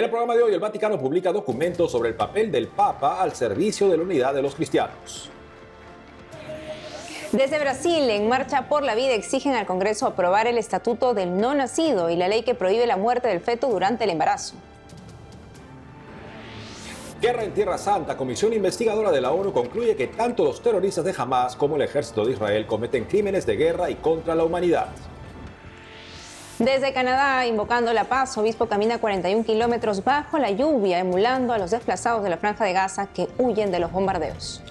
el programa de hoy, el Vaticano publica documentos sobre el papel del Papa al servicio de la unidad de los cristianos. Desde Brasil, en Marcha por la Vida, exigen al Congreso aprobar el Estatuto del No Nacido y la ley que prohíbe la muerte del feto durante el embarazo. Guerra en Tierra Santa. Comisión investigadora de la ONU concluye que tanto los terroristas de Hamas como el ejército de Israel cometen crímenes de guerra y contra la humanidad. Desde Canadá, invocando la paz, obispo camina 41 kilómetros bajo la lluvia, emulando a los desplazados de la Franja de Gaza que huyen de los bombardeos.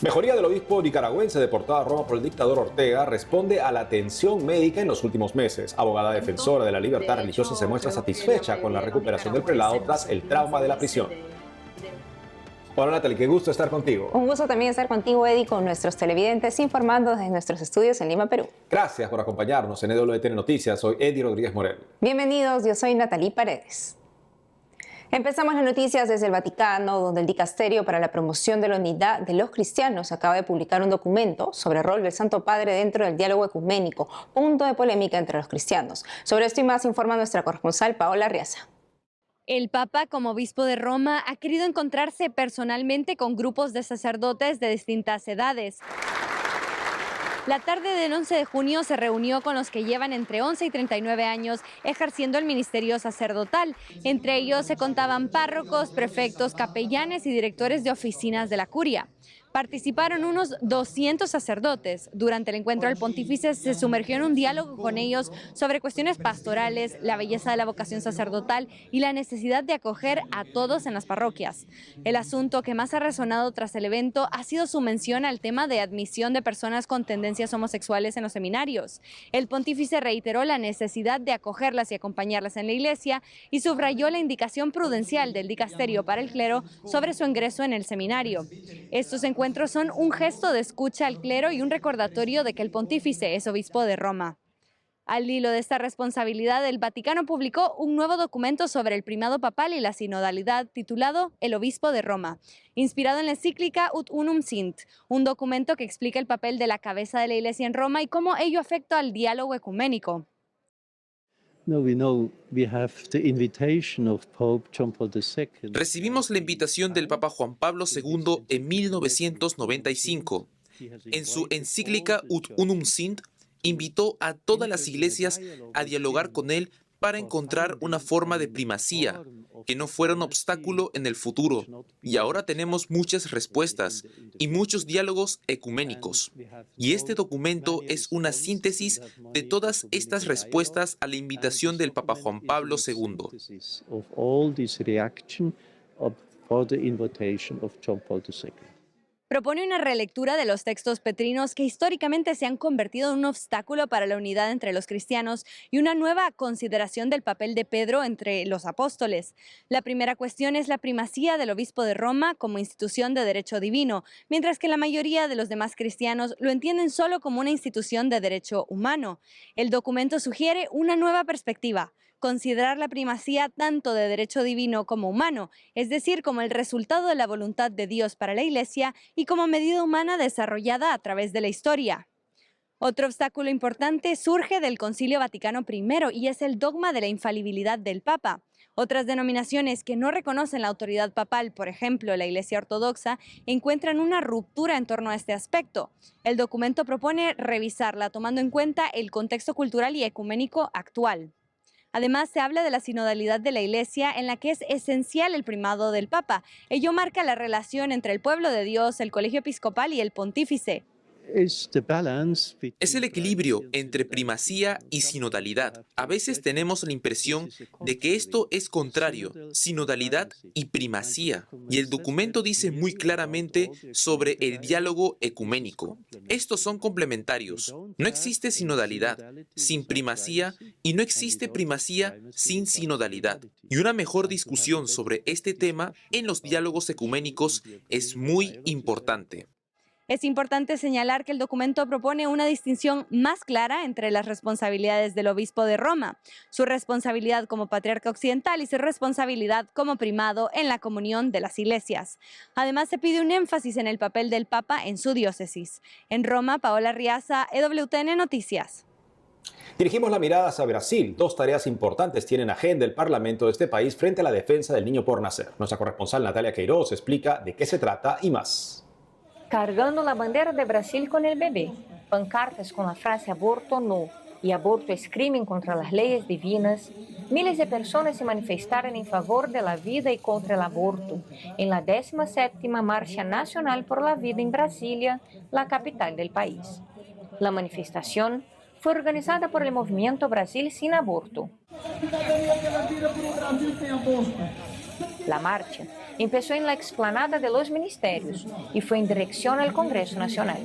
Mejoría del obispo nicaragüense deportado a Roma por el dictador Ortega responde a la atención médica en los últimos meses. Abogada defensora de la libertad religiosa se muestra satisfecha con la recuperación del prelado tras el trauma de la prisión. Hola Natalie, qué gusto estar contigo. Un gusto también estar contigo, Eddie, con nuestros televidentes informando desde nuestros estudios en Lima, Perú. Gracias por acompañarnos en EWTN Noticias. Soy Eddie Rodríguez Morel. Bienvenidos, yo soy Natalie Paredes. Empezamos las noticias desde el Vaticano, donde el Dicasterio para la Promoción de la Unidad de los Cristianos acaba de publicar un documento sobre el rol del Santo Padre dentro del diálogo ecuménico, punto de polémica entre los cristianos. Sobre esto y más informa nuestra corresponsal Paola Arriaza. El Papa, como obispo de Roma, ha querido encontrarse personalmente con grupos de sacerdotes de distintas edades. La tarde del 11 de junio se reunió con los que llevan entre 11 y 39 años ejerciendo el ministerio sacerdotal. Entre ellos se contaban párrocos, prefectos, capellanes y directores de oficinas de la curia. Participaron unos 200 sacerdotes. Durante el encuentro, el pontífice se sumergió en un diálogo con ellos sobre cuestiones pastorales, la belleza de la vocación sacerdotal y la necesidad de acoger a todos en las parroquias. El asunto que más ha resonado tras el evento ha sido su mención al tema de admisión de personas con tendencias homosexuales en los seminarios. El pontífice reiteró la necesidad de acogerlas y acompañarlas en la iglesia y subrayó la indicación prudencial del dicasterio para el clero sobre su ingreso en el seminario. Estos encuentros son un gesto de escucha al clero y un recordatorio de que el pontífice es obispo de Roma. Al hilo de esta responsabilidad, el Vaticano publicó un nuevo documento sobre el primado papal y la sinodalidad titulado El Obispo de Roma, inspirado en la encíclica Ut Unum Sint, un documento que explica el papel de la cabeza de la Iglesia en Roma y cómo ello afecta al diálogo ecuménico. Recibimos la invitación del Papa Juan Pablo II en 1995. En su encíclica Ut Unum Sint, invitó a todas las iglesias a dialogar con él para encontrar una forma de primacía que no fuera un obstáculo en el futuro. Y ahora tenemos muchas respuestas y muchos diálogos ecuménicos. Y este documento es una síntesis de todas estas respuestas a la invitación del Papa Juan Pablo II. Propone una relectura de los textos petrinos que históricamente se han convertido en un obstáculo para la unidad entre los cristianos y una nueva consideración del papel de Pedro entre los apóstoles. La primera cuestión es la primacía del obispo de Roma como institución de derecho divino, mientras que la mayoría de los demás cristianos lo entienden solo como una institución de derecho humano. El documento sugiere una nueva perspectiva: considerar la primacía tanto de derecho divino como humano, es decir, como el resultado de la voluntad de Dios para la Iglesia y como medida humana desarrollada a través de la historia. Otro obstáculo importante surge del Concilio Vaticano I y es el dogma de la infalibilidad del Papa. Otras denominaciones que no reconocen la autoridad papal, por ejemplo la Iglesia Ortodoxa, encuentran una ruptura en torno a este aspecto. El documento propone revisarla tomando en cuenta el contexto cultural y ecuménico actual. Además, se habla de la sinodalidad de la Iglesia, en la que es esencial el primado del Papa. Ello marca la relación entre el pueblo de Dios, el colegio episcopal y el pontífice. Es el equilibrio entre primacía y sinodalidad. A veces tenemos la impresión de que esto es contrario, sinodalidad y primacía. Y el documento dice muy claramente sobre el diálogo ecuménico. Estos son complementarios. No existe sinodalidad sin primacía y no existe primacía sin sinodalidad. Y una mejor discusión sobre este tema en los diálogos ecuménicos es muy importante. Es importante señalar que el documento propone una distinción más clara entre las responsabilidades del obispo de Roma, su responsabilidad como patriarca occidental y su responsabilidad como primado en la comunión de las iglesias. Además, se pide un énfasis en el papel del Papa en su diócesis. En Roma, Paola Arriaza, EWTN Noticias. Dirigimos la mirada hacia Brasil. Dos tareas importantes tienen agenda el Parlamento de este país frente a la defensa del niño por nacer. Nuestra corresponsal Natalia Queiroz explica de qué se trata y más. Cargando la bandera de Brasil con el bebé, pancartas con la frase aborto no y aborto es crimen contra las leyes divinas, miles de personas se manifestaron en favor de la vida y contra el aborto en la 17ª Marcha Nacional por la Vida en Brasilia, la capital del país. La manifestación fue organizada por el movimiento Brasil Sin Aborto. La marcha empezó en la explanada de los ministerios y fue en dirección al Congreso Nacional.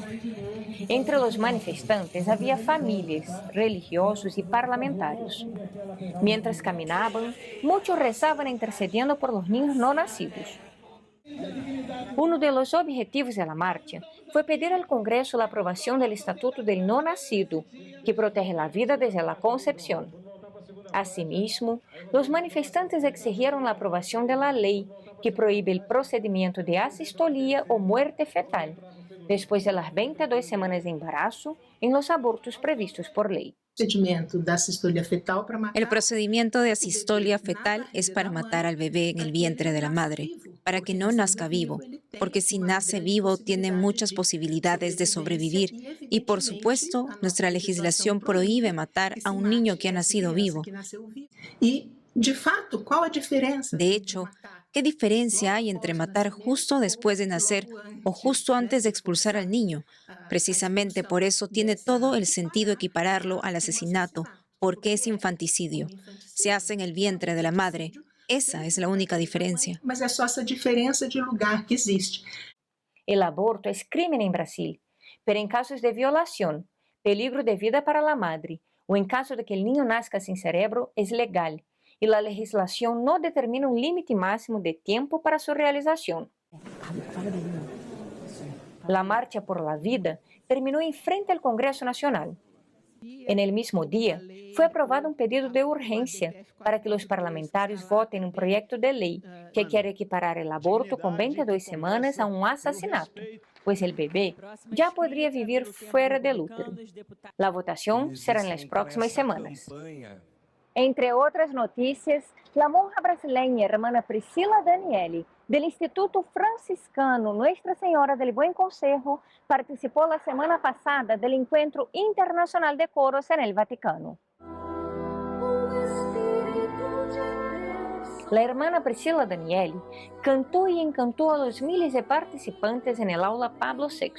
Entre los manifestantes había familias, religiosos y parlamentarios. Mientras caminaban, muchos rezaban intercediendo por los niños no nacidos. Uno de los objetivos de la marcha fue pedir al Congreso la aprobación del Estatuto del No Nacido, que protege la vida desde la concepción. Asimismo, los manifestantes exigieron la aprobación de la ley que prohíbe el procedimiento de asistolía o muerte fetal después de las 22 semanas de embarazo en los abortos previstos por ley. El procedimiento de asistolia fetal es para matar al bebé en el vientre de la madre, para que no nazca vivo, porque si nace vivo tiene muchas posibilidades de sobrevivir y, por supuesto, nuestra legislación prohíbe matar a un niño que ha nacido vivo. De hecho, ¿qué diferencia hay entre matar justo después de nacer o justo antes de expulsar al niño? Precisamente por eso tiene todo el sentido equipararlo al asesinato, porque es infanticidio. Se hace en el vientre de la madre. Esa es la única diferencia. El aborto es crimen en Brasil, pero en casos de violación, peligro de vida para la madre o en caso de que el niño nazca sin cerebro, es legal. Y la legislación no determina un límite máximo de tiempo para su realización. La marcha por la vida terminó en frente al Congreso Nacional. En el mismo día, fue aprobado un pedido de urgencia para que los parlamentarios voten un proyecto de ley que quiere equiparar el aborto con 22 semanas a un asesinato, pues el bebé ya podría vivir fuera del útero. La votación será en las próximas semanas. Entre otras noticias, la monja brasileña hermana Priscila Daniele, del Instituto Franciscano Nuestra Señora del Buen Consejo, participó la semana pasada del Encuentro Internacional de Coros en el Vaticano. La hermana Priscila Daniele cantó y encantó a los miles de participantes en el aula Pablo VI.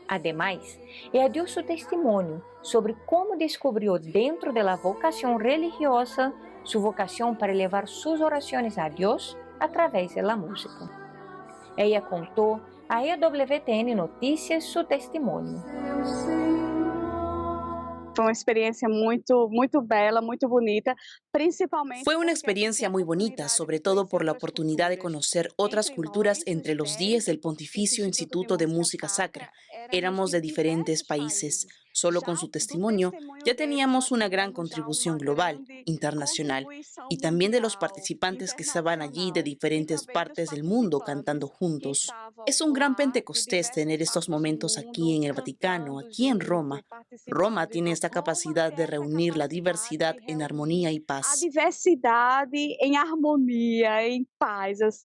Además, ella dio su testimonio sobre cómo descubrió dentro de la vocación religiosa su vocación para elevar sus oraciones a Dios a través de la música. Ella contó a EWTN Noticias su testimonio. Fue una experiencia muy bella, muy bonita, principalmente. Fue una experiencia muy bonita, sobre todo por la oportunidad de conocer otras culturas entre los 10 del Pontificio Instituto de Música Sacra. Éramos de diferentes países. Solo con su testimonio ya teníamos una gran contribución global, internacional, y también de los participantes que estaban allí de diferentes partes del mundo cantando juntos. Es un gran Pentecostés tener estos momentos aquí en el Vaticano, aquí en Roma. Roma tiene esta capacidad de reunir la diversidad en armonía y paz. A diversidade em harmonia, em paz.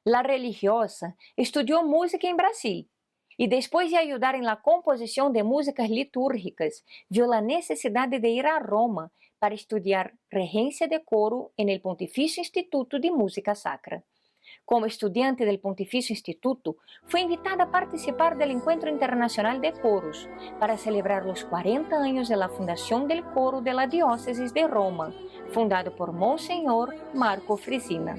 La religiosa estudió música en Brasil y después de ayudar en la composición de músicas litúrgicas, vio la necesidad de ir a Roma para estudiar regencia de coro en el Pontificio Instituto de Música Sacra. Como estudiante del Pontificio Instituto, fue invitada a participar del Encuentro Internacional de Coros para celebrar los 40 años de la fundación del coro de la Diócesis de Roma, fundado por Monseñor Marco Frisina.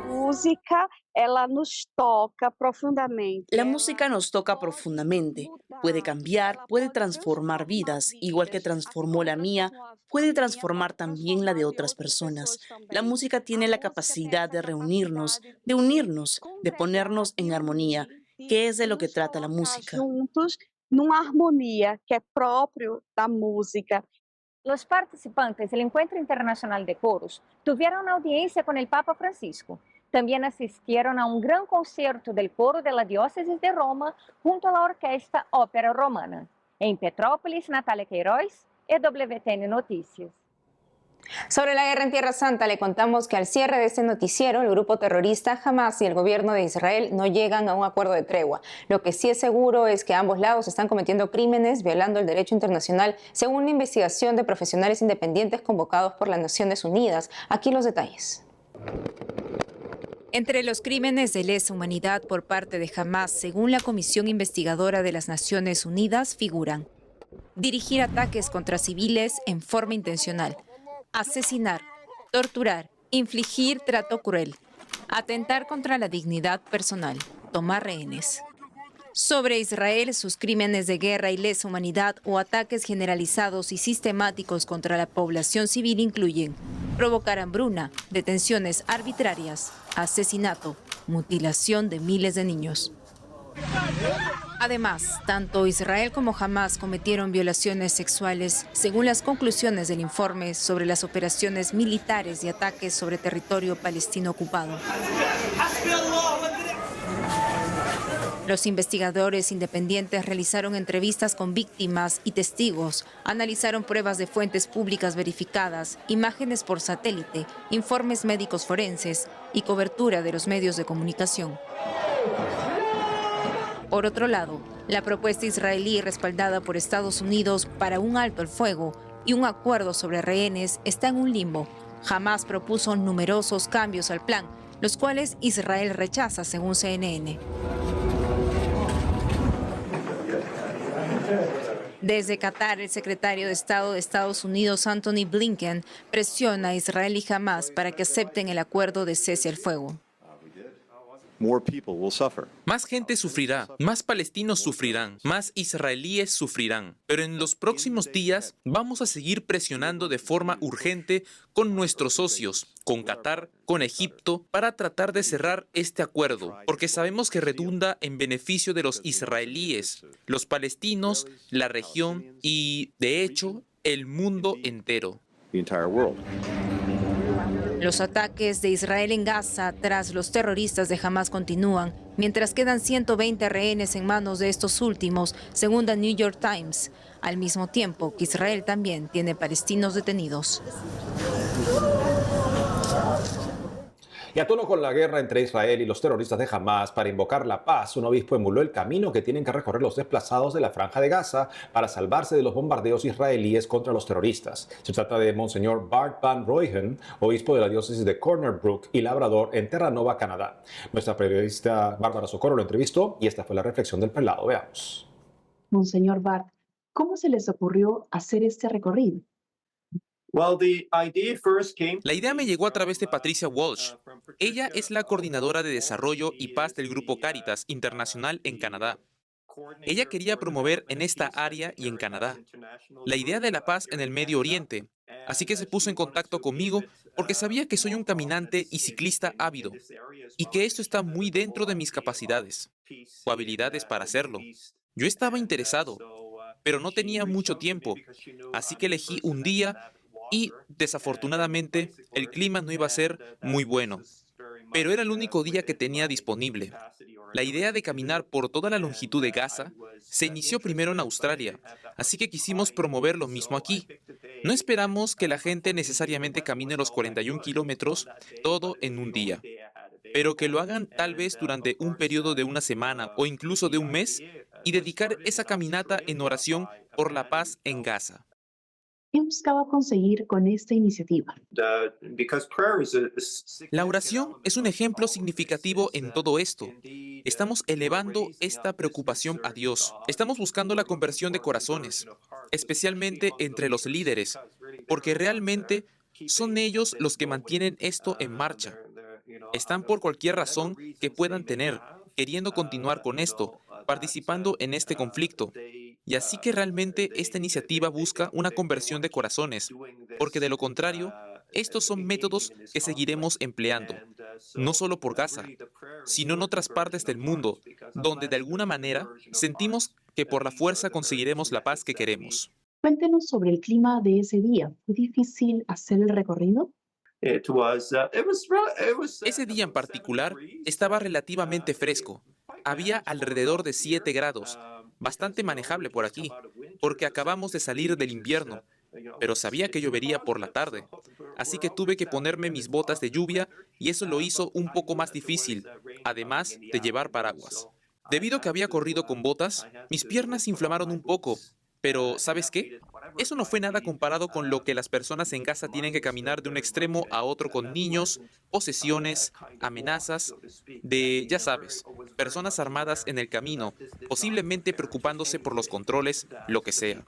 Música, ela nos toca profundamente. La música nos toca profundamente. Puede cambiar, puede transformar vidas, igual que transformó la mía, puede transformar también la de otras personas. La música tiene la capacidad de reunirnos, de unirnos, de ponernos en armonía, que es de lo que trata la música. Juntos, numa armonia que é próprio da música. Los participantes del Encuentro Internacional de Coros tuvieron una audiencia con el Papa Francisco, También asistieron a un gran concierto del coro de la diócesis de Roma junto a la orquesta Ópera Romana. En Petrópolis, Natalia Queiroz, EWTN Noticias. Sobre la guerra en Tierra Santa, le contamos que al cierre de este noticiero, el grupo terrorista Hamas y el gobierno de Israel no llegan a un acuerdo de tregua. Lo que sí es seguro es que ambos lados están cometiendo crímenes violando el derecho internacional, según una investigación de profesionales independientes convocados por las Naciones Unidas. Aquí los detalles. Entre los crímenes de lesa humanidad por parte de Hamas, según la Comisión Investigadora de las Naciones Unidas, figuran dirigir ataques contra civiles en forma intencional, asesinar, torturar, infligir trato cruel, atentar contra la dignidad personal, tomar rehenes. Sobre Israel, sus crímenes de guerra y lesa humanidad o ataques generalizados y sistemáticos contra la población civil incluyen provocar hambruna, detenciones arbitrarias, asesinato, mutilación de miles de niños. Además, tanto Israel como Hamas cometieron violaciones sexuales, según las conclusiones del informe sobre las operaciones militares y ataques sobre territorio palestino ocupado. Los investigadores independientes realizaron entrevistas con víctimas y testigos, analizaron pruebas de fuentes públicas verificadas, imágenes por satélite, informes médicos forenses y cobertura de los medios de comunicación. Por otro lado, la propuesta israelí respaldada por Estados Unidos para un alto el fuego y un acuerdo sobre rehenes está en un limbo. Hamas propuso numerosos cambios al plan, los cuales Israel rechaza, según CNN. Desde Qatar, el secretario de Estado de Estados Unidos, Anthony Blinken, presiona a Israel y Hamas para que acepten el acuerdo de cese al fuego. Más gente sufrirá, más palestinos sufrirán, más israelíes sufrirán. Pero en los próximos días vamos a seguir presionando de forma urgente con nuestros socios, con Qatar, con Egipto, para tratar de cerrar este acuerdo, porque sabemos que redunda en beneficio de los israelíes, los palestinos, la región y, de hecho, el mundo entero. Los ataques de Israel en Gaza tras los terroristas de Hamas continúan, mientras quedan 120 rehenes en manos de estos últimos, según The New York Times, al mismo tiempo que Israel también tiene palestinos detenidos. Y a tono con la guerra entre Israel y los terroristas de Hamas para invocar la paz, un obispo emuló el camino que tienen que recorrer los desplazados de la Franja de Gaza para salvarse de los bombardeos israelíes contra los terroristas. Se trata de Monseñor Bart Van Rooyen, obispo de la diócesis de Corner Brook y Labrador en Terranova, Canadá. Nuestra periodista Bárbara Socorro lo entrevistó y esta fue la reflexión del prelado. Veamos. Monseñor Bart, ¿cómo se les ocurrió hacer este recorrido? La idea me llegó a través de Patricia Walsh. Ella es la coordinadora de desarrollo y paz del Grupo Cáritas Internacional en Canadá. Ella quería promover en esta área y en Canadá la idea de la paz en el Medio Oriente, así que se puso en contacto conmigo porque sabía que soy un caminante y ciclista ávido y que esto está muy dentro de mis capacidades o habilidades para hacerlo. Yo estaba interesado, pero no tenía mucho tiempo, así que elegí un día y, desafortunadamente, el clima no iba a ser muy bueno, pero era el único día que tenía disponible. La idea de caminar por toda la longitud de Gaza se inició primero en Australia, así que quisimos promover lo mismo aquí. No esperamos que la gente necesariamente camine los 41 kilómetros todo en un día, pero que lo hagan tal vez durante un periodo de una semana o incluso de un mes y dedicar esa caminata en oración por la paz en Gaza. ¿Qué buscaba conseguir con esta iniciativa? La oración es un ejemplo significativo en todo esto. Estamos elevando esta preocupación a Dios. Estamos buscando la conversión de corazones, especialmente entre los líderes, porque realmente son ellos los que mantienen esto en marcha. Están por cualquier razón que puedan tener, queriendo continuar con esto, participando en este conflicto. Y así que realmente esta iniciativa busca una conversión de corazones, porque de lo contrario, estos son métodos que seguiremos empleando, no solo por Gaza, sino en otras partes del mundo, donde de alguna manera sentimos que por la fuerza conseguiremos la paz que queremos. Cuéntenos sobre el clima de ese día. ¿Fue difícil hacer el recorrido? Ese día en particular estaba relativamente fresco. Había alrededor de 7 grados, bastante manejable por aquí, porque acabamos de salir del invierno, pero sabía que llovería por la tarde, así que tuve que ponerme mis botas de lluvia y eso lo hizo un poco más difícil, además de llevar paraguas. Debido a que había corrido con botas, mis piernas se inflamaron un poco, pero ¿sabes qué? Eso no fue nada comparado con lo que las personas en Gaza tienen que caminar de un extremo a otro con niños, posesiones, amenazas, ya sabes, personas armadas en el camino, posiblemente preocupándose por los controles, lo que sea.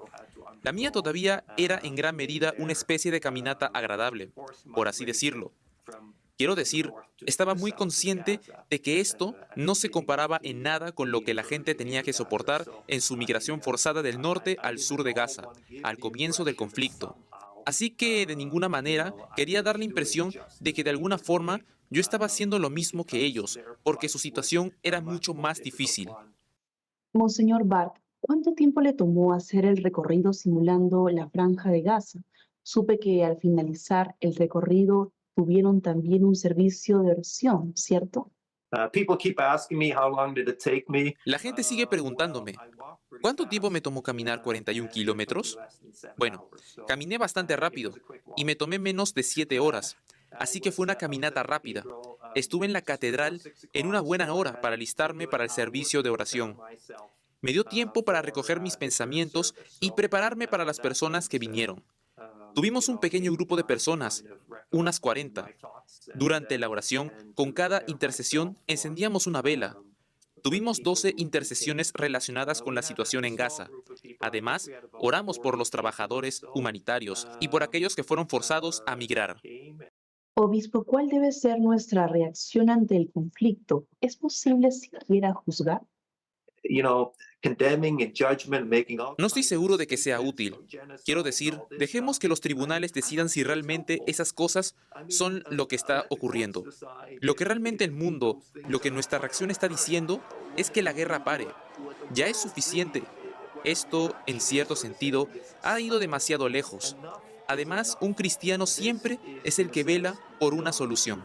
La mía todavía era en gran medida una especie de caminata agradable, por así decirlo. Quiero decir, estaba muy consciente de que esto no se comparaba en nada con lo que la gente tenía que soportar en su migración forzada del norte al sur de Gaza, al comienzo del conflicto. Así que de ninguna manera quería dar la impresión de que de alguna forma yo estaba haciendo lo mismo que ellos, porque su situación era mucho más difícil. Monseñor Bart, ¿cuánto tiempo le tomó hacer el recorrido simulando la Franja de Gaza? Supe que al finalizar el recorrido tuvieron también un servicio de oración, ¿cierto? La gente sigue preguntándome, ¿cuánto tiempo me tomó caminar 41 kilómetros? Bueno, caminé bastante rápido y me tomé menos de 7 horas, así que fue una caminata rápida. Estuve en la catedral en una buena hora para alistarme para el servicio de oración. Me dio tiempo para recoger mis pensamientos y prepararme para las personas que vinieron. Tuvimos un pequeño grupo de personas, unas 40. Durante la oración, con cada intercesión, encendíamos una vela. Tuvimos 12 intercesiones relacionadas con la situación en Gaza. Además, oramos por los trabajadores humanitarios y por aquellos que fueron forzados a migrar. Obispo, ¿cuál debe ser nuestra reacción ante el conflicto? ¿Es posible siquiera juzgar? No estoy seguro de que sea útil. Quiero decir, dejemos que los tribunales decidan si realmente esas cosas son lo que está ocurriendo. Lo que realmente el mundo, lo que nuestra reacción está diciendo, es que la guerra pare. Ya es suficiente. Esto, en cierto sentido, ha ido demasiado lejos. Además, un cristiano siempre es el que vela por una solución.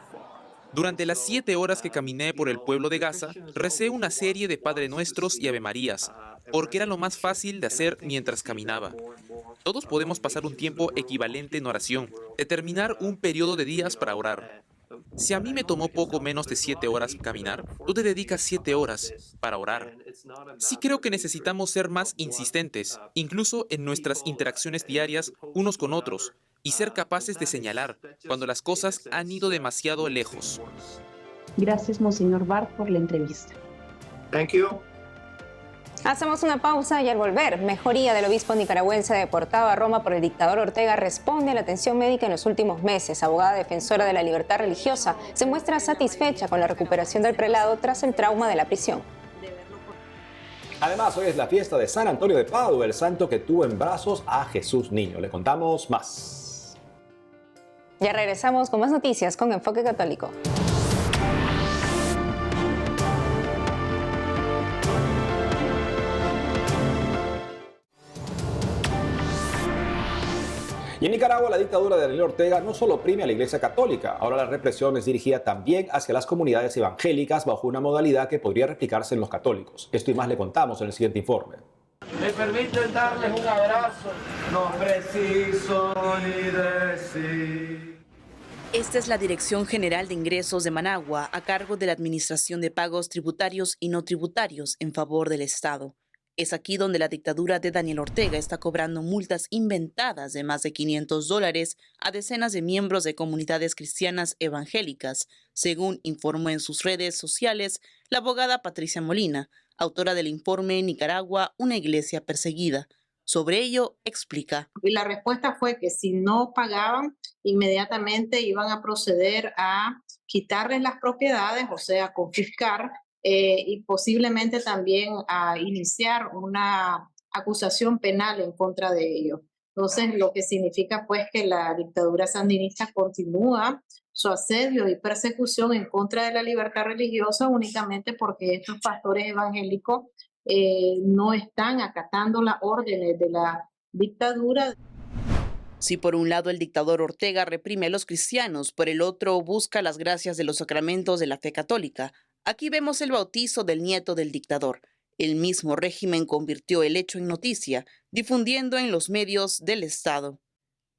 Durante las 7 horas que caminé por el pueblo de Gaza, recé una serie de Padre Nuestros y Ave Marías, porque era lo más fácil de hacer mientras caminaba. Todos podemos pasar un tiempo equivalente en oración, determinar un periodo de días para orar. Si a mí me tomó poco menos de 7 horas caminar, tú te dedicas 7 horas para orar. Sí creo que necesitamos ser más insistentes, incluso en nuestras interacciones diarias unos con otros, y ser capaces de señalar cuando las cosas han ido demasiado lejos. Gracias, Monseñor Bart, por la entrevista. Thank you. Hacemos una pausa y al volver, mejoría del obispo nicaragüense deportado a Roma por el dictador Ortega responde a la atención médica en los últimos meses. Abogada defensora de la libertad religiosa se muestra satisfecha con la recuperación del prelado tras el trauma de la prisión. Además, hoy es la fiesta de San Antonio de Padua, el santo que tuvo en brazos a Jesús niño. Le contamos más. Ya regresamos con más noticias con Enfoque Católico. Y en Nicaragua, la dictadura de Daniel Ortega no solo oprime a la Iglesia Católica, ahora la represión es dirigida también hacia las comunidades evangélicas bajo una modalidad que podría replicarse en los católicos. Esto y más le contamos en el siguiente informe. Me permiten darles un abrazo, no preciso ni decir. Esta es la Dirección General de Ingresos de Managua, a cargo de la Administración de Pagos Tributarios y No Tributarios en favor del Estado. Es aquí donde la dictadura de Daniel Ortega está cobrando multas inventadas de más de $500 a decenas de miembros de comunidades cristianas evangélicas, según informó en sus redes sociales la abogada Patricia Molina, autora del informe Nicaragua, una iglesia perseguida. Sobre ello, explica. Y la respuesta fue que si no pagaban, inmediatamente iban a proceder a quitarles las propiedades, o sea, confiscar, y posiblemente también a iniciar una acusación penal en contra de ellos. Entonces, lo que significa pues que la dictadura sandinista continúa su asedio y persecución en contra de la libertad religiosa únicamente porque estos pastores evangélicos no están acatando las órdenes de la dictadura. Si por un lado el dictador Ortega reprime a los cristianos, por el otro busca las gracias de los sacramentos de la fe católica, aquí vemos el bautizo del nieto del dictador. El mismo régimen convirtió el hecho en noticia, difundiendo en los medios del Estado.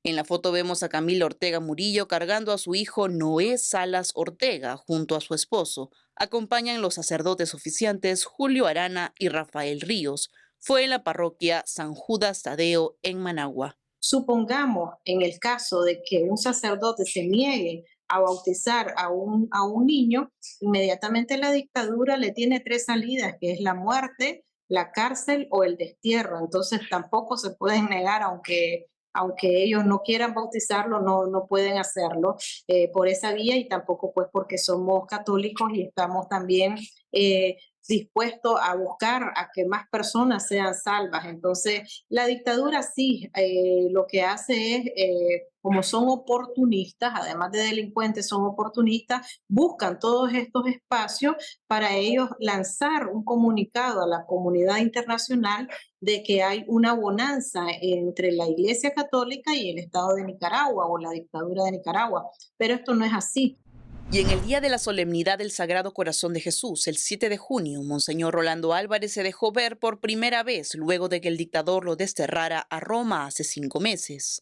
En la foto vemos a Camila Ortega Murillo cargando a su hijo Noé Salas Ortega junto a su esposo. Acompañan los sacerdotes oficiantes Julio Arana y Rafael Ríos. Fue en la parroquia San Judas Tadeo en Managua. Supongamos, en el caso de que un sacerdote se niegue a bautizar a un niño, inmediatamente la dictadura le tiene 3 salidas, que es la muerte, la cárcel o el destierro. Entonces tampoco se pueden negar, aunque ellos no quieran bautizarlo, no pueden hacerlo por esa vía, y tampoco pues porque somos católicos y estamos también dispuestos a buscar a que más personas sean salvas. Entonces, la dictadura sí, lo que hace es, como son oportunistas, además de delincuentes, son oportunistas, buscan todos estos espacios para ellos lanzar un comunicado a la comunidad internacional de que hay una bonanza entre la Iglesia Católica y el Estado de Nicaragua o la dictadura de Nicaragua. Pero esto no es así. Y en el día de la solemnidad del Sagrado Corazón de Jesús, el 7 de junio, Monseñor Rolando Álvarez se dejó ver por primera vez luego de que el dictador lo desterrara a Roma hace 5 meses.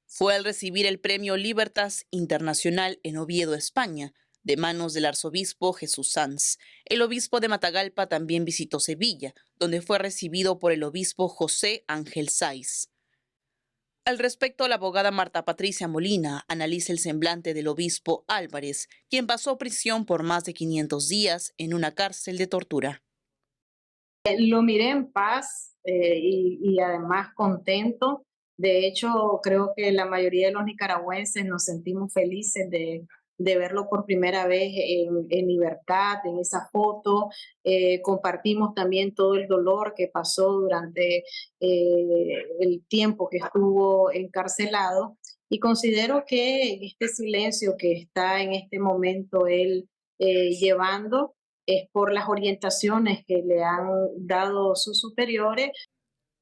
Fue al recibir el premio Libertas Internacional en Oviedo, España, de manos del arzobispo Jesús Sanz. El obispo de Matagalpa también visitó Sevilla, donde fue recibido por el obispo José Ángel Saiz. Al respecto, la abogada Marta Patricia Molina analiza el semblante del obispo Álvarez, quien pasó prisión por más de 500 días en una cárcel de tortura. Lo miré en paz y además contento. De hecho, creo que la mayoría de los nicaragüenses nos sentimos felices de verlo por primera vez en libertad, en esa foto. Compartimos también todo el dolor que pasó durante el tiempo que estuvo encarcelado, y considero que este silencio que está en este momento él llevando es por las orientaciones que le han dado sus superiores.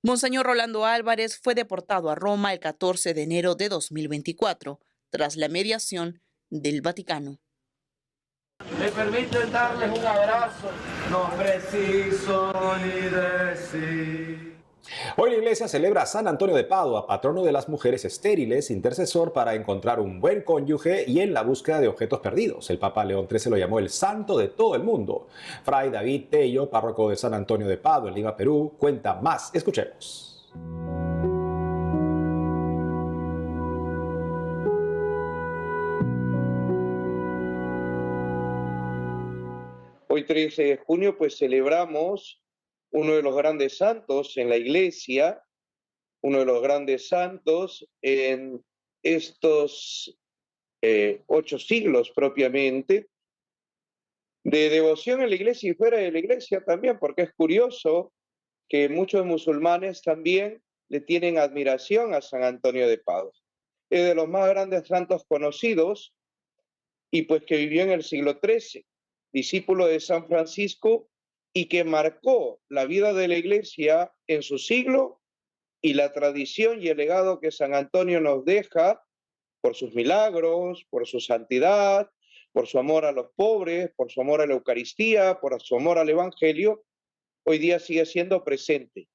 Monseñor Rolando Álvarez fue deportado a Roma el 14 de enero de 2024, tras la mediación del Vaticano. Me permiten darles un abrazo, no preciso ni decir. Hoy la iglesia celebra a San Antonio de Padua, patrono de las mujeres estériles, intercesor para encontrar un buen cónyuge y en la búsqueda de objetos perdidos. El Papa León XIII lo llamó el santo de todo el mundo. Fray David Tello, párroco de San Antonio de Padua, en Lima, Perú, cuenta más. Escuchemos. Hoy 13 de junio pues celebramos uno de los grandes santos en la iglesia, uno de los grandes santos en estos 8 siglos propiamente, de devoción en la iglesia y fuera de la iglesia también, porque es curioso que muchos musulmanes también le tienen admiración a San Antonio de Padua. Es de los más grandes santos conocidos y pues que vivió en el siglo XIII, discípulo de San Francisco, y que marcó la vida de la iglesia en su siglo y la tradición y el legado que San Antonio nos deja por sus milagros, por su santidad, por su amor a los pobres, por su amor a la Eucaristía, por su amor al Evangelio, hoy día sigue siendo presente.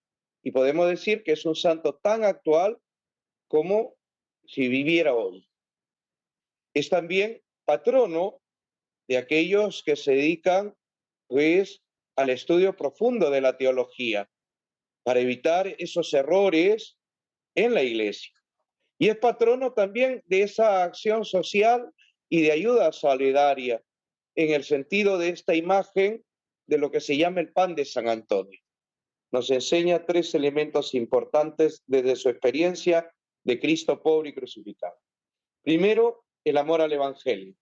Y podemos decir que es un santo tan actual como si viviera hoy. Es también patrono de aquellos que se dedican, pues, al estudio profundo de la teología, para evitar esos errores en la iglesia. Y es patrono también de esa acción social y de ayuda solidaria, en el sentido de esta imagen de lo que se llama el pan de San Antonio. Nos enseña 3 elementos importantes desde su experiencia de Cristo pobre y crucificado. Primero, el amor al Evangelio.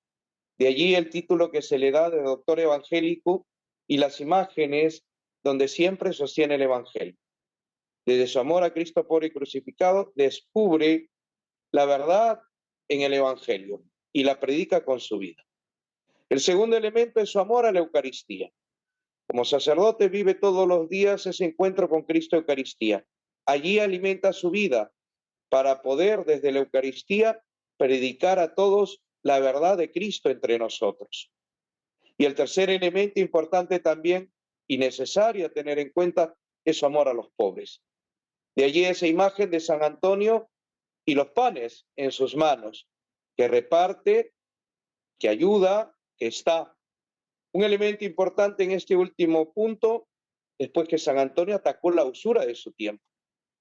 De allí el título que se le da de doctor evangélico y las imágenes donde siempre sostiene el Evangelio. Desde su amor a Cristo pobre y crucificado, descubre la verdad en el Evangelio y la predica con su vida. El segundo elemento es su amor a la Eucaristía. Como sacerdote vive todos los días ese encuentro con Cristo Eucaristía. Allí alimenta su vida para poder desde la Eucaristía predicar a todos la verdad de Cristo entre nosotros. Y el tercer elemento importante también y necesario a tener en cuenta es su amor a los pobres. De allí esa imagen de San Antonio y los panes en sus manos, que reparte, que ayuda, que está. Un elemento importante en este último punto, después que San Antonio atacó la usura de su tiempo,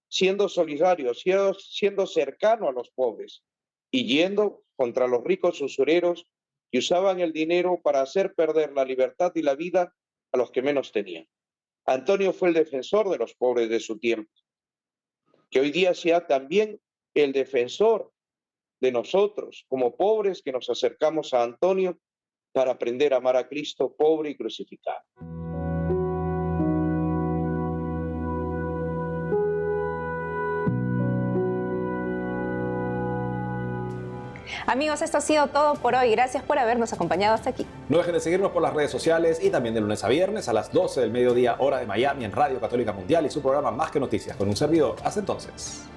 siendo solidario, siendo cercano a los pobres y yendo contra los ricos usureros que usaban el dinero para hacer perder la libertad y la vida a los que menos tenían. Antonio fue el defensor de los pobres de su tiempo. Que hoy día sea también el defensor de nosotros, como pobres que nos acercamos a Antonio para aprender a amar a Cristo pobre y crucificado. Amigos, esto ha sido todo por hoy. Gracias por habernos acompañado hasta aquí. No dejen de seguirnos por las redes sociales y también de lunes a viernes a las 12 del mediodía, hora de Miami, en Radio Católica Mundial y su programa Más que Noticias con un servidor. Hasta entonces.